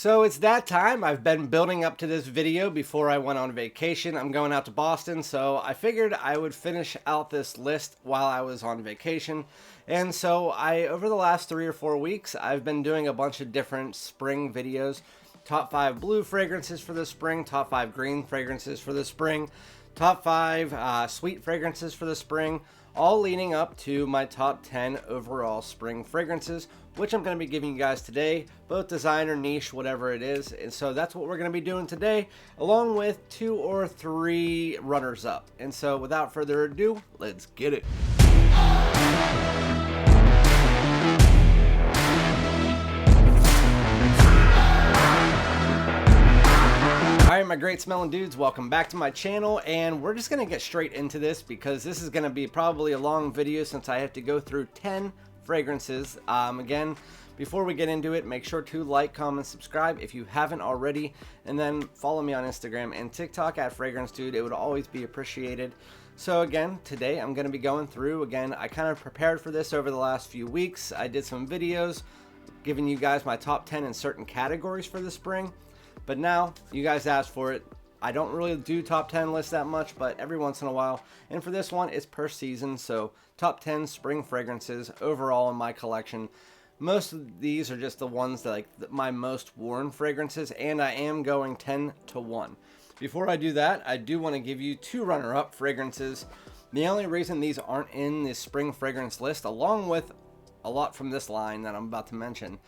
So it's that time. I've been building up to this video before I went on vacation. I'm going out to Boston, so I figured I would finish out this list while I was on vacation. And so over the last 3 or 4 weeks, I've been doing a bunch of different spring videos. Top 5 blue fragrances for the spring, top 5 green fragrances for the spring, top 5 sweet fragrances for the spring, all leading up to my top 10 overall spring fragrances, which I'm going to be giving you guys today, both designer, niche, whatever it is. And so that's what we're going to be doing today, along with 2 or 3 runners up. And so without further ado, let's get it. Alright, my great smelling dudes, welcome back to my channel, and we're just going to get straight into this because this is going to be probably a long video since I have to go through 10 fragrances. Again, before we get into it, make sure to like, comment, subscribe if you haven't already, and then follow me on Instagram and TikTok at Fragrance Dude. It would always be appreciated. So again, today I'm going to be going through, again, I kind of prepared for this over the last few weeks. I did some videos giving you guys my top 10 in certain categories for the spring. But now, you guys asked for it. I don't really do top 10 lists that much, but every once in a while. And for this one, it's per season, so top 10 spring fragrances overall in my collection. Most of these are just the ones that my most worn fragrances, and I am going 10 to 1. Before I do that, I do want to give you 2 runner-up fragrances. The only reason these aren't in this spring fragrance list, along with a lot from this line that I'm about to mention,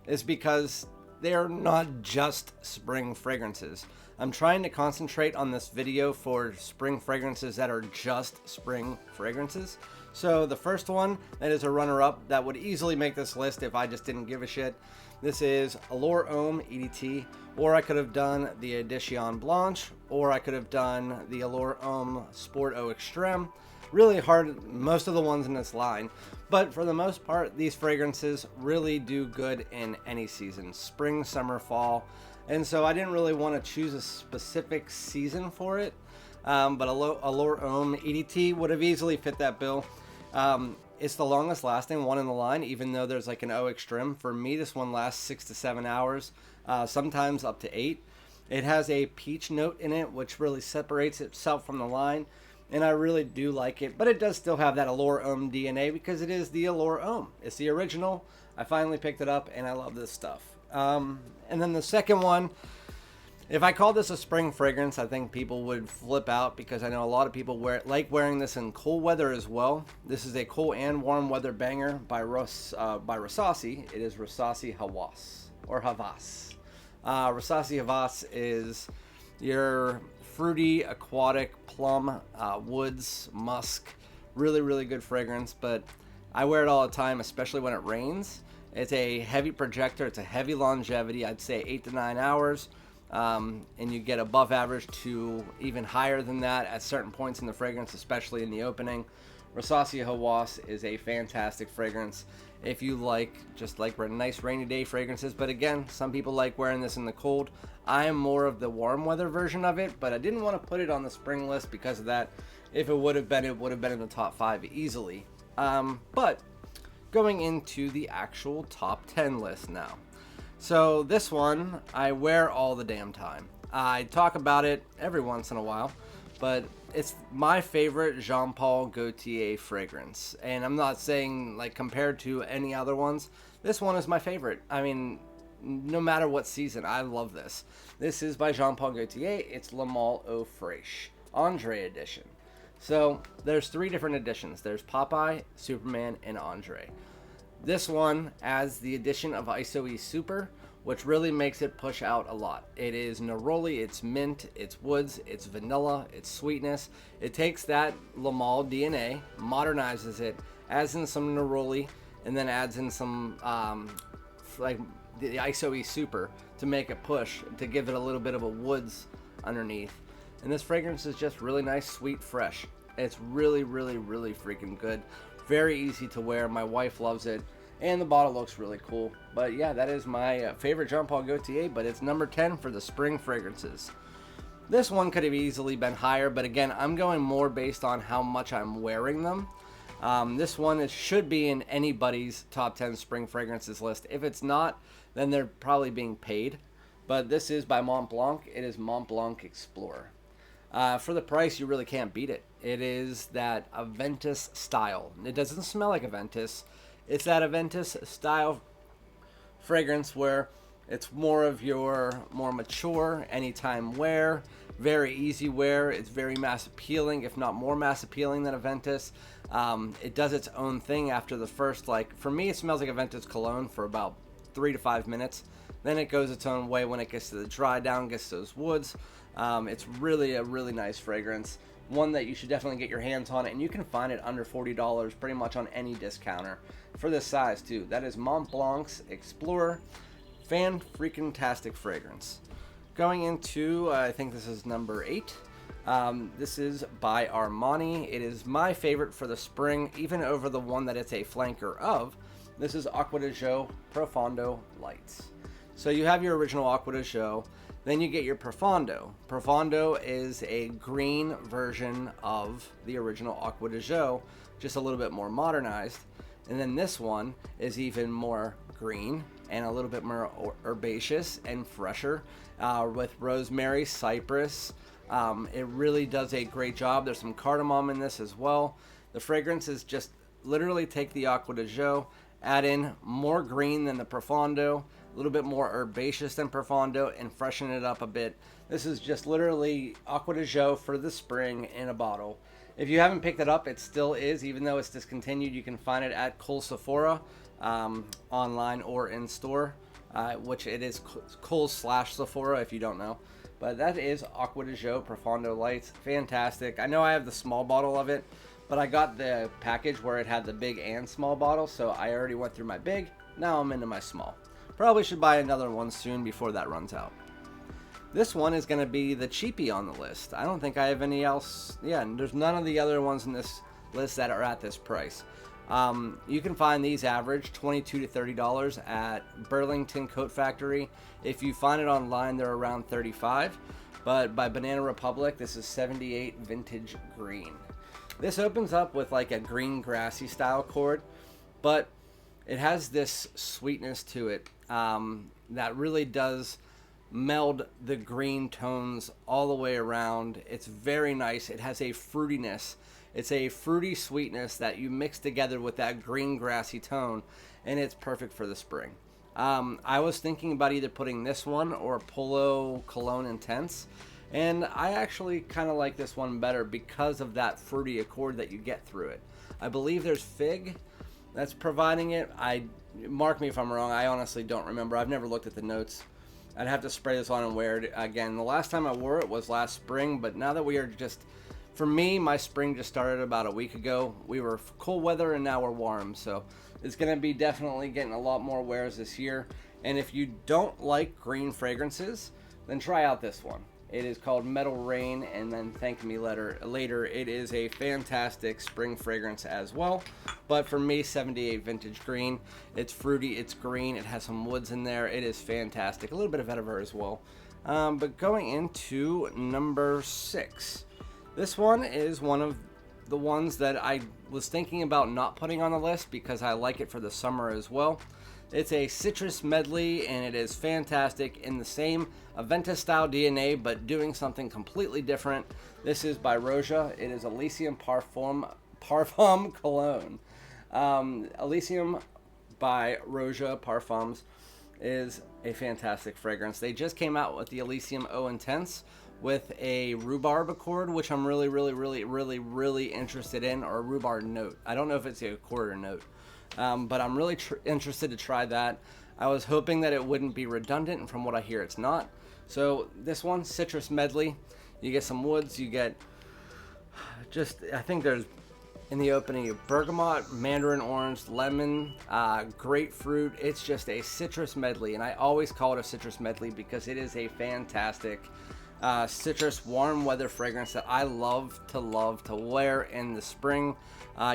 is because they are not just spring fragrances. I'm trying to concentrate on this video for spring fragrances that are just spring fragrances. So the first one that is a runner-up that would easily make this list if I just didn't give a shit. This is Homme EDT, or I could have done the Edition Blanche, or I could have done the Homme Sport Eau Extreme. Really hard, most of the ones in this line, but for the most part, these fragrances really do good in any season, spring, summer, fall. And so I didn't really want to choose a specific season for it, but Homme EDT would have easily fit that bill. It's the longest lasting one in the line, even though there's like an Eau Extreme. For me, this one lasts 6 to 7 hours, sometimes up to 8. It has a peach note in it, which really separates itself from the line. And I really do like it, but it does still have that Homme DNA because it is the Homme. It's the original. I finally picked it up, and I love this stuff. And then the second one, if I called this a spring fragrance, I think people would flip out because I know a lot of people like wearing this in cool weather as well. This is a cool and warm weather banger by Rosasi. It is Rosasi Havas, or Havas. Rosasi Havas is your fruity, aquatic, plum, woods, musk. Really, really good fragrance, but I wear it all the time, especially when it rains. It's a heavy projector. It's a heavy longevity. I'd say 8 to 9 hours, and you get above average to even higher than that at certain points in the fragrance, especially in the opening. Rosasi Havas is a fantastic fragrance if you just like nice rainy day fragrances. But again, some people like wearing this in the cold. I am more of the warm weather version of it, but I didn't want to put it on the spring list because of that. If it would have been, it would have been in the top 5 easily. But going into the actual top 10 list now. So this one, I wear all the damn time. I talk about it every once in a while, but it's my favorite Paul Gaultier fragrance. And I'm not saying compared to any other ones, this one is my favorite. I mean, no matter what season, I love this. This is by Paul Gaultier. It's Le Male Eau Fraiche, Andre edition. So there's 3 different editions. There's Popeye, Superman, and Andre. This one adds the addition of ISOE Super, which really makes it push out a lot. It is neroli, it's mint, it's woods, it's vanilla, it's sweetness. It takes that Le Male DNA, modernizes it, adds in some neroli, and then adds in some the ISOE Super to make it push, to give it a little bit of a woods underneath. And this fragrance is just really nice, sweet, fresh. It's really, really, really freaking good. Very easy to wear. My wife loves it. And the bottle looks really cool. But yeah, that is my favorite Paul Gaultier, but it's number 10 for the spring fragrances. This one could have easily been higher, but again, I'm going more based on how much I'm wearing them. This one should be in anybody's top 10 spring fragrances list. If it's not, then they're probably being paid. but this is by Mont Blanc. It is Mont Blanc Explorer. For the price, you really can't beat it. It is that Aventus style. It doesn't smell like Aventus. It's that Aventus style fragrance where it's more of your more mature, anytime wear, very easy wear. It's very mass appealing, if not more mass appealing than Aventus. It does its own thing after the first, like, for me, it smells like Aventus cologne for about 3 to 5 minutes. Then it goes its own way when it gets to the dry down, gets to those woods. It's really a really nice fragrance. One that you should definitely get your hands on, and you can find it under $40 pretty much on any discounter for this size too. That is Mont Blanc's Explorer. Fan-freaking-tastic fragrance. Going into, I think this is number 8. This is by Armani. It is my favorite for the spring, even over the one that it's a flanker of. This is Acqua di Gio Profondo Lights. So you have your original Acqua di Gio, then you get your Profondo. Profondo is a green version of the original Acqua di Gio, just a little bit more modernized. And then this one is even more green and a little bit more herbaceous and fresher, with rosemary, cypress. It really does a great job. There's some cardamom in this as well. The fragrance is just literally take the Acqua di Gio, add in more green than the Profondo, a little bit more herbaceous than Profondo, and freshen it up a bit. This is just literally Acqua di Gio for the spring in a bottle. If you haven't picked it up, it still is, even though it's discontinued. You can find it at Kohl's Sephora, online or in store, which it is Kohl's/Sephora if you don't know. But that is Acqua di Gio Profondo Lights. Fantastic. I know I have the small bottle of it, but I got the package where it had the big and small bottle, so I already went through my big. Now I'm into my small. Probably should buy another one soon before that runs out. This one is going to be the cheapie on the list. I don't think I have any else. Yeah, there's none of the other ones in this list that are at this price. You can find these average $22 to $30 at Burlington Coat Factory. If you find it online, they're around $35. But by Banana Republic, this is 78 Vintage Green. This opens up with like a green grassy style chord, but it has this sweetness to it that really does meld the green tones all the way around. It's very nice. It has a fruitiness. It's a fruity sweetness that you mix together with that green grassy tone, and it's perfect for the spring. I was thinking about either putting this one or Polo Cologne Intense, and I actually kind of like this one better because of that fruity accord that you get through it. I believe there's fig that's providing it. Mark me if I'm wrong. I honestly don't remember. I've never looked at the notes. I'd have to spray this on and wear it again. The last time I wore it was last spring, but now that we are just, for me, my spring just started about a week ago. We were cool weather and now we're warm, so it's going to be definitely getting a lot more wears this year. And if you don't like green fragrances, then try out this one. It is called Metal Rain, and then thank me later. It is a fantastic spring fragrance as well. But for me, 78 Vintage Green. It's fruity, it's green, it has some woods in there. It is fantastic. A little bit of vetiver as well. But going into number 6. This one is one of the ones that I was thinking about not putting on the list because I like it for the summer as well. It's a citrus medley, and it is fantastic in the same Aventus style DNA, but doing something completely different. This is by Roja. It is Elysium Parfum Cologne. Elysium by Roja Parfums is a fantastic fragrance. They just came out with the Elysium Eau Intense with a rhubarb accord, which I'm really interested in, or a rhubarb note. I don't know if it's a accord or note. But I'm really interested to try that. I was hoping that it wouldn't be redundant, and from what I hear, it's not. So this one, citrus medley. You get some woods. You get I think there's in the opening bergamot, mandarin orange, lemon, grapefruit. It's just a citrus medley, and I always call it a citrus medley because it is a fantastic citrus warm weather fragrance that I love to wear in the spring.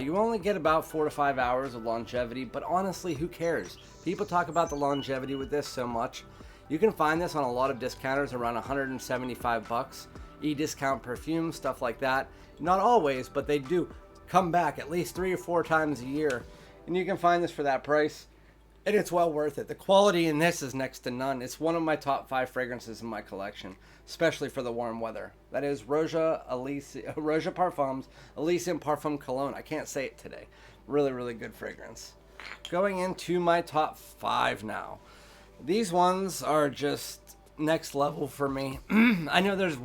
You only get about 4 to 5 hours of longevity, but honestly, who cares? People talk about the longevity with this so much. You can find this on a lot of discounters around $175. E-discount perfume, stuff like that. Not always, but they do come back at least 3 or 4 times a year, and you can find this for that price. and it's well worth it. The quality in this is next to none. It's one of my top 5 fragrances in my collection, especially for the warm weather. That is Roja Parfums Elysium Parfum Cologne. I can't say it today. Really, really good fragrance. Going into my top 5 now. These ones are just next level for me. I know there's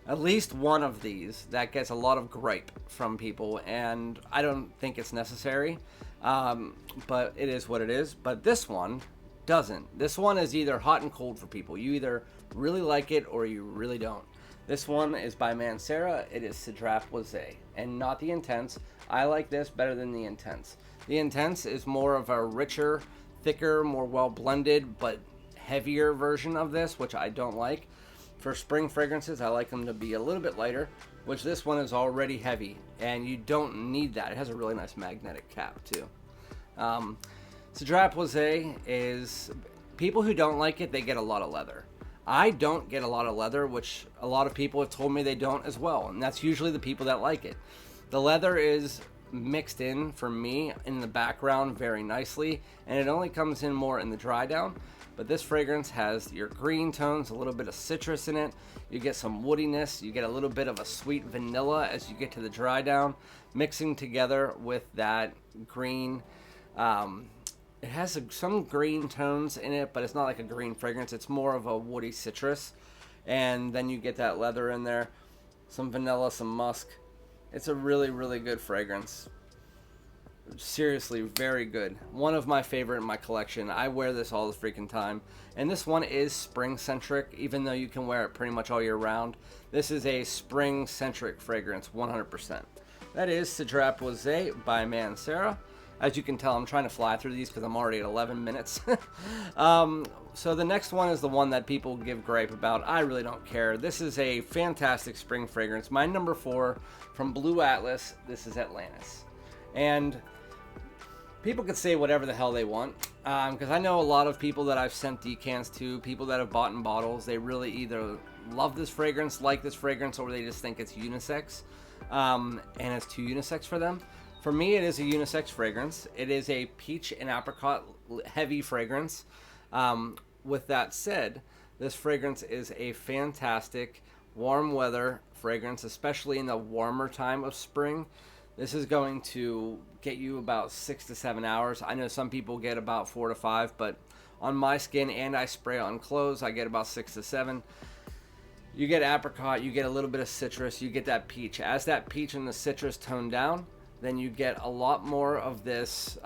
at least one of these that gets a lot of gripe from people, and I don't think it's necessary. But it is what it is. But this one doesn't. This one is either hot and cold for people. You either really like it or you really don't. This one is by Mancera. It is Cedrat Boise, and not the Intense. I like this better than the Intense. The Intense is more of a richer, thicker, more well blended, but heavier version of this, which I don't like. For spring fragrances, I like them to be a little bit lighter, which this one is already heavy, and you don't need that. It has a really nice magnetic cap too. Cedrat Boise is, people who don't like it, they get a lot of leather. I don't get a lot of leather, which a lot of people have told me they don't as well, and that's usually the people that like it. The leather is mixed in for me in the background very nicely, and it only comes in more in the dry down. But this fragrance has your green tones, a little bit of citrus in it. You get some woodiness. You get a little bit of a sweet vanilla as you get to the dry down, mixing together with that green. It has some green tones in it, but it's not like a green fragrance. It's more of a woody citrus. And then you get that leather in there, some vanilla, some musk. It's a really, really good fragrance. Seriously, very good. One of my favorite in my collection. I wear this all the freaking time. And this one is spring-centric, even though you can wear it pretty much all year round. This is a spring-centric fragrance, 100%. That is Cedrat Boise by Mancera. As you can tell, I'm trying to fly through these because I'm already at 11 minutes. So the next one is the one that people give gripe about. I really don't care. This is a fantastic spring fragrance. My number 4 from Blu Atlas. This is Atlantis. And people could say whatever the hell they want, because I know a lot of people that I've sent decants to, people that have bought in bottles, they really either love this fragrance, like this fragrance, or they just think it's unisex, and it's too unisex for them. For me, it is a unisex fragrance. It is a peach and apricot heavy fragrance. With that said, this fragrance is a fantastic warm weather fragrance, especially in the warmer time of spring. This is going to get you about 6 to 7 hours. I know some people get about 4 to 5, but on my skin, and I spray on clothes, I get about 6 to 7. You get apricot, you get a little bit of citrus, you get that peach. As that peach and the citrus tone down, then you get a lot more of this,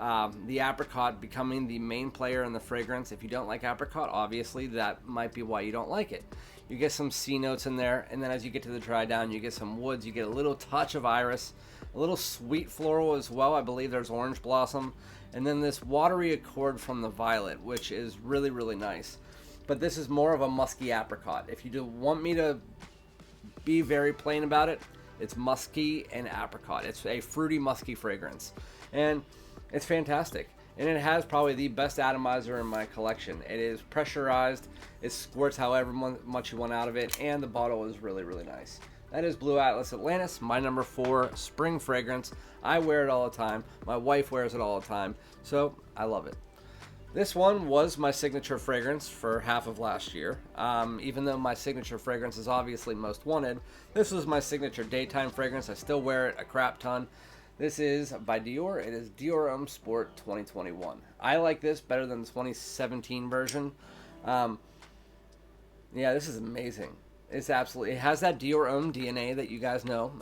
the apricot becoming the main player in the fragrance. If you don't like apricot, obviously that might be why you don't like it. You get some C notes in there, and then as you get to the dry down, you get some woods, you get a little touch of iris, a little sweet floral as well. I believe there's orange blossom, and then this watery accord from the violet, which is really, really nice. But this is more of a musky apricot. If you do want me to be very plain about it, it's musky and apricot. It's a fruity, musky fragrance, and it's fantastic. And it has probably the best atomizer in my collection. It is pressurized. It squirts however much you want out of it, and the bottle is really, really nice. That is Blu Atlas Atlantis, my number 4 spring fragrance. I wear it all the time. My wife wears it all the time, so I love it. This one was my signature fragrance for half of last year. Even though my signature fragrance is obviously most wanted, this was my signature daytime fragrance. I still wear it a crap ton. This is by Dior. It is Dior Homme Sport 2021. I like this better than the 2017 version. Yeah, this is amazing. It's absolutely, it has that Dior Homme DNA that you guys know.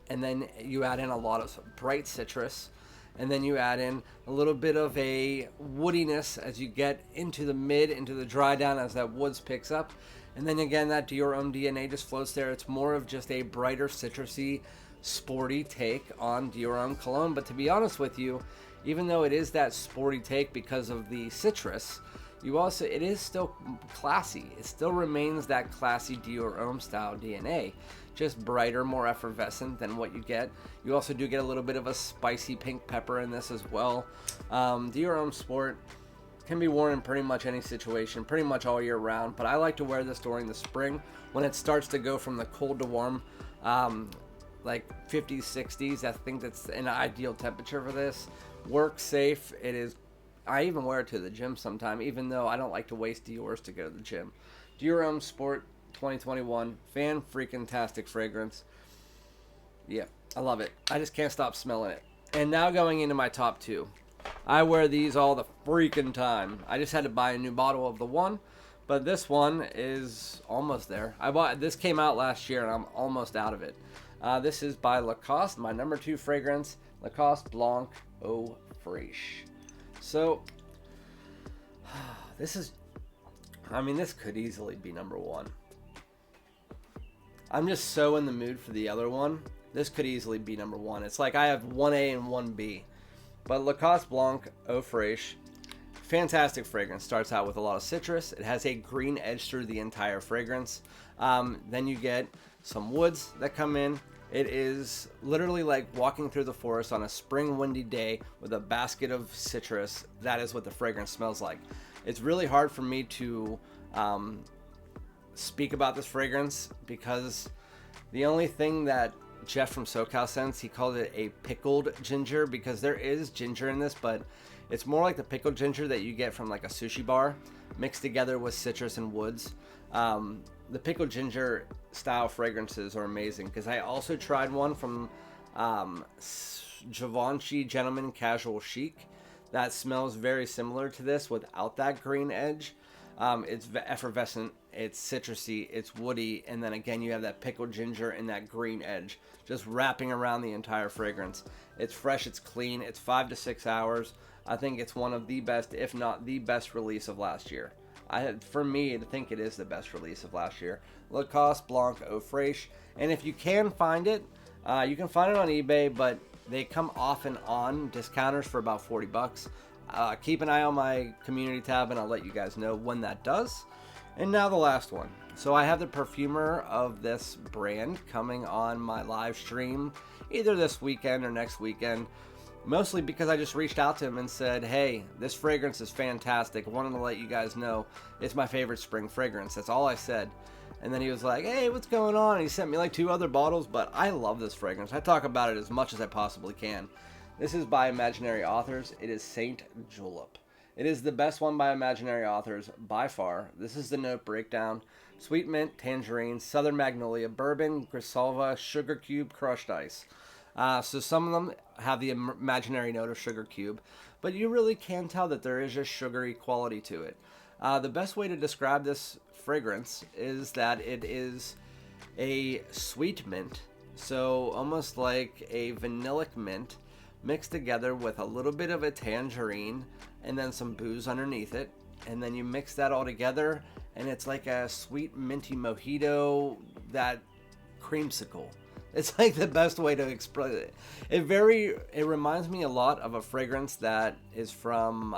And then you add in a lot of bright citrus. And then you add in a little bit of a woodiness as you get into the dry down as that woods picks up. And then again, that Dior Homme DNA just floats there. It's more of just a brighter, citrusy, sporty take on Dior Homme cologne. But to be honest with you, even though it is that sporty take because of the citrus, it is still classy. It still remains that classy Dior Homme style DNA. Just brighter, more effervescent than what you get. You also do get a little bit of a spicy pink pepper in this as well. Dior Homme Sport can be worn in pretty much any situation, pretty much all year round, but I like to wear this during the spring when it starts to go from the cold to warm, like 50s, 60s. I think that's an ideal temperature for this. Works safe. It is I even wear it to the gym sometime, even though I don't like to waste Dior's to go to the gym. Dior Homme Sport 2021, fan-freaking-tastic fragrance. Yeah, I love it. I just can't stop smelling it. And now going into my top 2. I wear these all the freaking time. I just had to buy a new bottle of the one, but this one is almost there. This came out last year, and I'm almost out of it. This is by Lacoste, my number 2 fragrance, Lacoste Blanc Eau Fraiche. So, this could easily be number 1. I'm just so in the mood for the other one. This could easily be number 1. It's like I have 1A and 1B. But Lacoste Blanc Eau Fraiche, fantastic fragrance. Starts out with a lot of citrus. It has a green edge through the entire fragrance. Then you get some woods that come in. It is literally like walking through the forest on a spring windy day with a basket of citrus. That is what the fragrance smells like. It's really hard for me to speak about this fragrance because the only thing that Jeff from SoCal Scents, he called it a pickled ginger because there is ginger in this, but it's more like the pickled ginger that you get from like a sushi bar mixed together with citrus and woods. The pickled ginger style fragrances are amazing because I also tried one from Givenchy Gentleman Casual Chic that smells very similar to this without that green edge. It's effervescent, it's citrusy, it's woody, and then again you have that pickled ginger and that green edge just wrapping around the entire fragrance. It's fresh, it's clean, it's 5 to 6 hours. I think it's one of the best, if not the best release of last year. For me, I think it is the best release of last year. Lacoste Blanc Eau Fraiche. And if you can find it, you can find it on eBay, but they come off and on discounters for about 40 bucks. Keep an eye on my community tab and I'll let you guys know when that does. And now the last one. So I have the perfumer of this brand coming on my live stream either this weekend or next weekend. Mostly because I just reached out to him and said, hey, this fragrance is fantastic. I wanted to let you guys know it's my favorite spring fragrance. That's all I said. And then he was like, hey, what's going on? And he sent me like 2 other bottles, but I love this fragrance. I talk about it as much as I possibly can. This is by Imaginary Authors. It is Saint Julep. It is the best one by Imaginary Authors by far. This is the note breakdown. Sweet mint, tangerine, southern magnolia, bourbon, grisalva, sugar cube, crushed ice. So some of them have the imaginary note of sugar cube, but you really can tell that there is a sugary quality to it. The best way to describe this fragrance is that it is a sweet mint, so almost like a vanillic mint mixed together with a little bit of a tangerine and then some booze underneath it, and then you mix that all together and it's like a sweet minty mojito, that creamsicle. It's like the best way to express it. It reminds me a lot of a fragrance that is from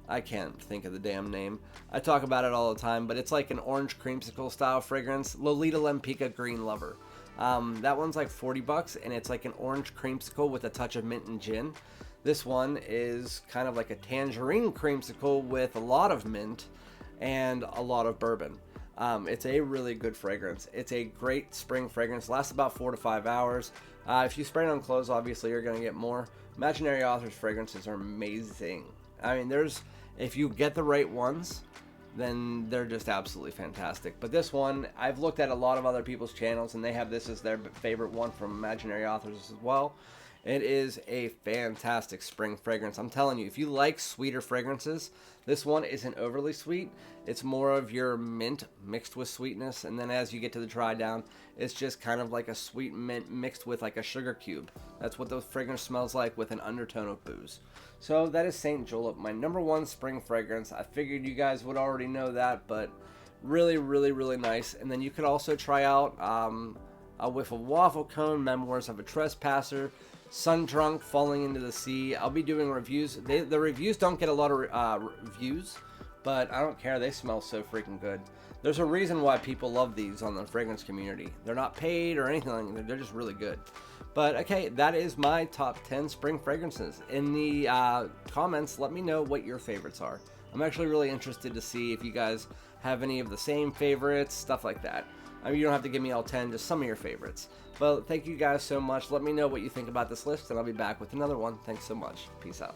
I can't think of the damn name. I talk about it all the time, but it's like an orange creamsicle style fragrance, Lolita Lempicka Green Lover. That one's like 40 bucks and it's like an orange creamsicle with a touch of mint and gin. This one is kind of like a tangerine creamsicle with a lot of mint and a lot of bourbon. It's a really good fragrance. It's a great spring fragrance. Lasts about 4 to 5 hours. If you spray it on clothes, obviously you're going to get more. Imaginary Authors fragrances are amazing. I mean, if you get the right ones, then they're just absolutely fantastic. But this one, I've looked at a lot of other people's channels and they have this as their favorite one from Imaginary Authors as well. It is a fantastic spring fragrance. I'm telling you, if you like sweeter fragrances, this one isn't overly sweet. It's more of your mint mixed with sweetness, and then as you get to the dry down, it's just kind of like a sweet mint mixed with like a sugar cube. That's what the fragrance smells like with an undertone of booze. So that is Saint Julep, my number 1 spring fragrance. I figured you guys would already know that, but really, really, really nice. And then you could also try out A Whiff of Waffle Cone, Memoirs of a Trespasser, Sun Drunk, Falling into the Sea. I'll be doing reviews. The reviews don't get a lot of views, but I don't care. They smell so freaking good. There's a reason why people love these on the fragrance community. They're not paid or anything like that. They're just really good. But okay, that is my top 10 spring fragrances. In the comments, let me know what your favorites are. I'm actually really interested to see if you guys have any of the same favorites, stuff like that. I mean, you don't have to give me all 10, just some of your favorites. But thank you guys so much. Let me know what you think about this list, and I'll be back with another one. Thanks so much. Peace out.